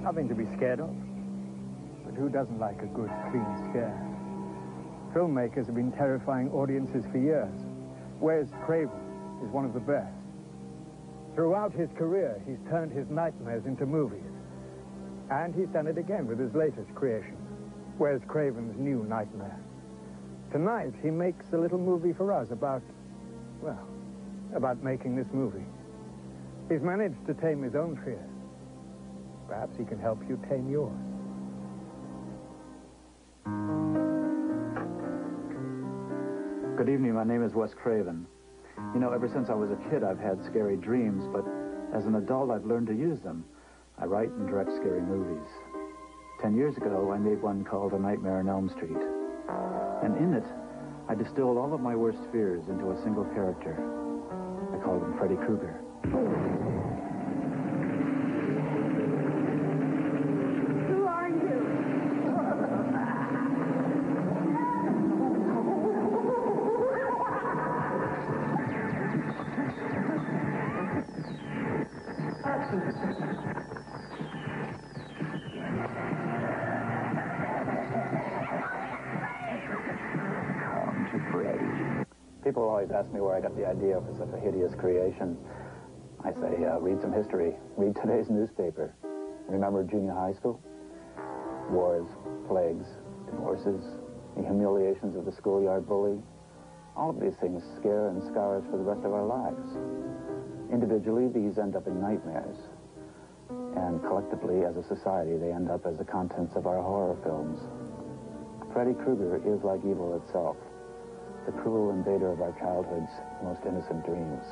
Nothing to be scared of. But who doesn't like a good, clean scare? Filmmakers have been terrifying audiences for years. Wes Craven is one of the best. Throughout his career, he's turned his nightmares into movies. And he's done it again with his latest creation, Wes Craven's New Nightmare. Tonight, he makes a little movie for us about making this movie. He's managed to tame his own fears. Perhaps he can help you tame yours. Good evening, my name is Wes Craven. You know, ever since I was a kid, I've had scary dreams, but as an adult, I've learned to use them. I write and direct scary movies. 10 years ago, I made one called A Nightmare on Elm Street. And in it, I distilled all of my worst fears into a single character. I called him Freddy Krueger. Who are you? People always ask me where I got the idea for such a hideous creation. I say, read some history. Read today's newspaper. Remember junior high school? Wars, plagues, divorces, the humiliations of the schoolyard bully. All of these things scare and scar us for the rest of our lives. Individually, these end up in nightmares. And collectively, as a society, they end up as the contents of our horror films. Freddy Krueger is like evil itself. The cruel invader of our childhood's most innocent dreams.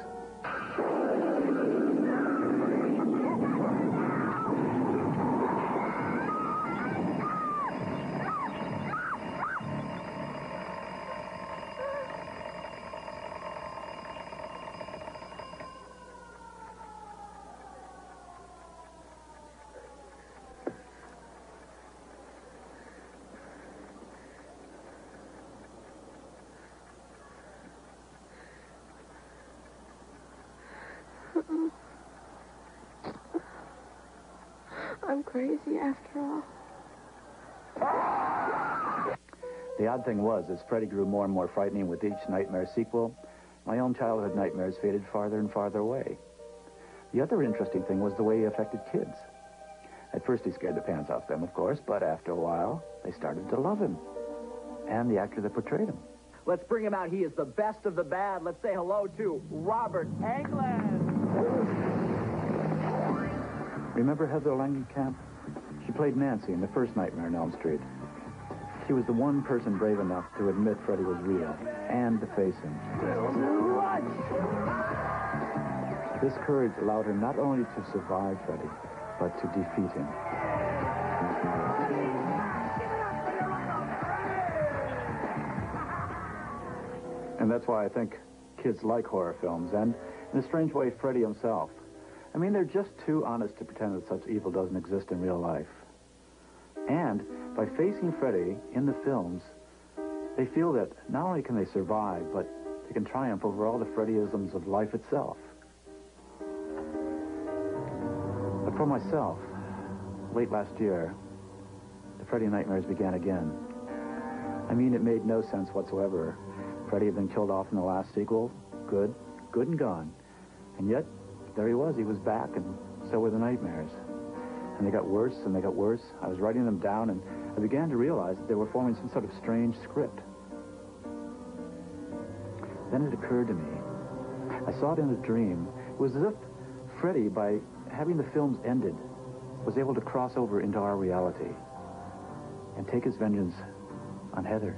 I'm crazy after all. The odd thing was, as Freddy grew more and more frightening with each nightmare sequel, my own childhood nightmares faded farther and farther away. The other interesting thing was the way he affected kids. At first he scared the pants off them, of course, but after a while, they started to love him. And the actor that portrayed him. Let's bring him out. He is the best of the bad. Let's say hello to Robert Englund. Remember Heather Langenkamp? She played Nancy in the first Nightmare on Elm Street. She was the one person brave enough to admit Freddy was real and to face him. This courage allowed her not only to survive Freddy, but to defeat him. And that's why I think kids like horror films, and in a strange way, Freddy himself. I mean, they're just too honest to pretend that such evil doesn't exist in real life. And by facing Freddy in the films, they feel that not only can they survive, but they can triumph over all the Freddyisms of life itself. But for myself, late last year, the Freddy nightmares began again. I mean, it made no sense whatsoever. Freddy had been killed off in the last sequel. Good and gone. And yet, there he was back, and so were the nightmares. And they got worse, and they got worse. I was writing them down, and I began to realize that they were forming some sort of strange script. Then it occurred to me. I saw it in a dream. It was as if Freddy, by having the films ended, was able to cross over into our reality and take his vengeance on Heather.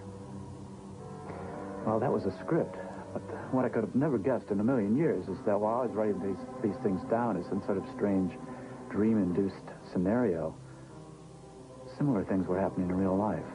Well, that was a script. But what I could have never guessed in a million years is that while I was writing these things down as some sort of strange dream-induced scenario, similar things were happening in real life.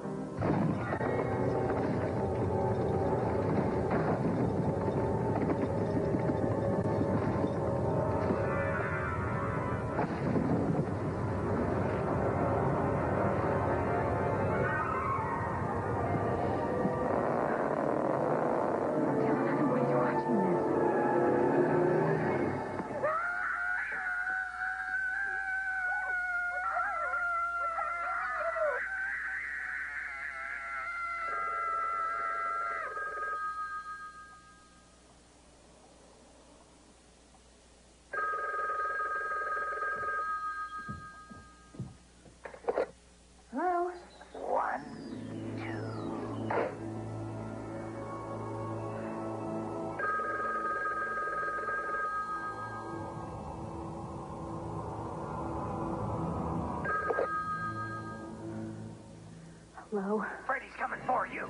Flo. Freddy's coming for you.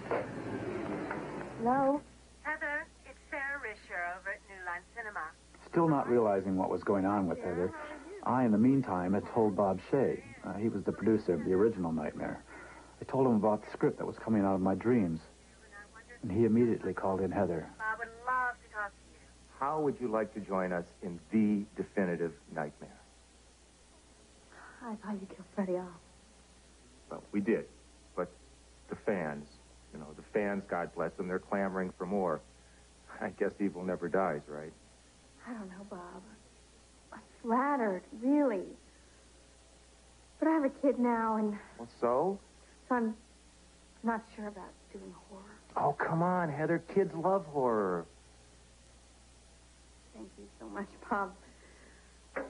Flo? Heather, it's Sarah Risher over at New Line Cinema. Still not realizing what was going on with Heather, I, in the meantime, had told Bob Shea. He was the producer of the original Nightmare. I told him about the script that was coming out of my dreams. And he immediately called in Heather. I would love to talk to you. How would you like to join us in the definitive Nightmare? I thought you killed Freddie off. Well, we did. But the fans, the fans, God bless them, they're clamoring for more. I guess evil never dies, right? I don't know, Bob. I'm flattered, really. But I have a kid now, and Well, so? I'm not sure about doing horror. Oh, come on, Heather. Kids love horror. Thank you so much, Bob. I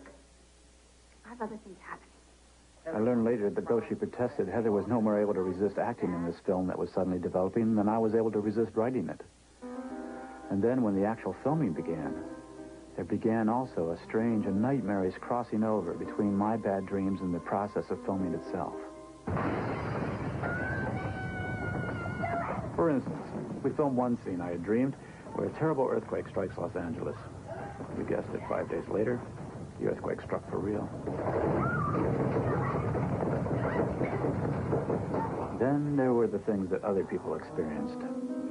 have other things happening. I learned later that though she protested, Heather was no more able to resist acting in this film that was suddenly developing than I was able to resist writing it. And then when the actual filming began, there began also a strange and nightmarish crossing over between my bad dreams and the process of filming itself. For instance, we filmed one scene I had dreamed where a terrible earthquake strikes Los Angeles. You guessed it, 5 days later, the earthquake struck for real. Then there were the things that other people experienced.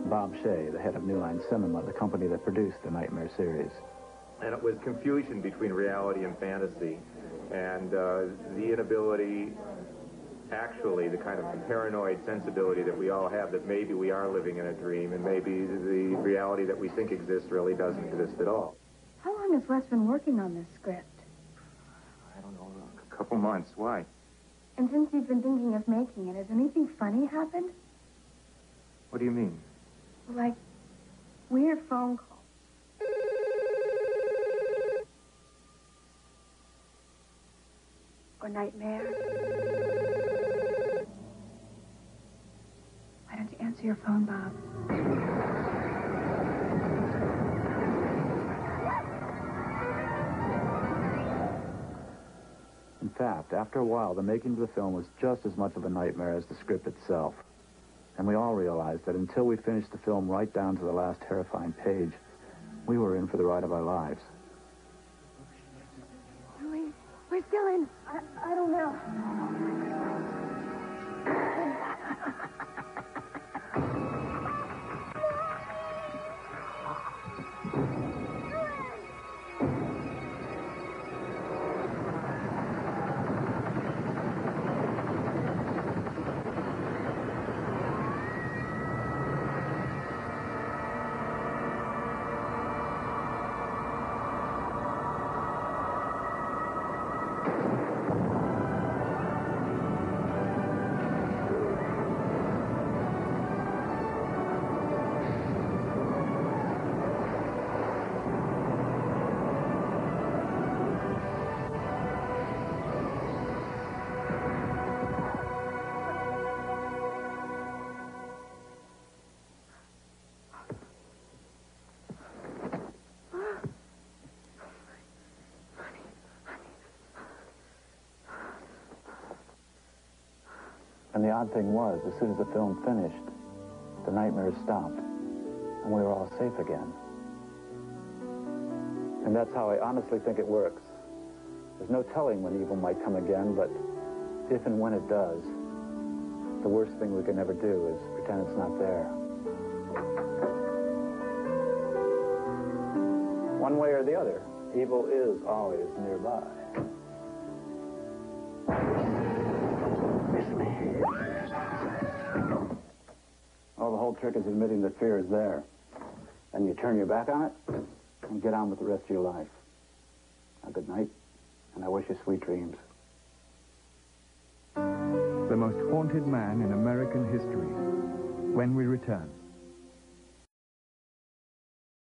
Bob Shea, the head of New Line Cinema, the company that produced the Nightmare series. And it was confusion between reality and fantasy. And the inability, actually, the kind of paranoid sensibility that we all have that maybe we are living in a dream and maybe the reality that we think exists really doesn't exist at all. How long has Wes been working on this script? I don't know, a couple months. Why? And since you've been thinking of making it, has anything funny happened? What do you mean? Like weird phone calls. Or nightmares. Why don't you answer your phone, Bob? In fact, after a while, the making of the film was just as much of a nightmare as the script itself. And we all realized that until we finished the film right down to the last terrifying page, we were in for the ride of our lives. Julie, we're still in. I don't know. And the odd thing was, as soon as the film finished, the nightmares stopped, and we were all safe again. And that's how I honestly think it works. There's no telling when evil might come again, but if and when it does, the worst thing we can ever do is pretend it's not there. One way or the other, evil is always nearby. Oh, the whole trick is admitting that fear is there. Then you turn your back on it and get on with the rest of your life. Now, good night, and I wish you sweet dreams. The most haunted man in American history. When we return.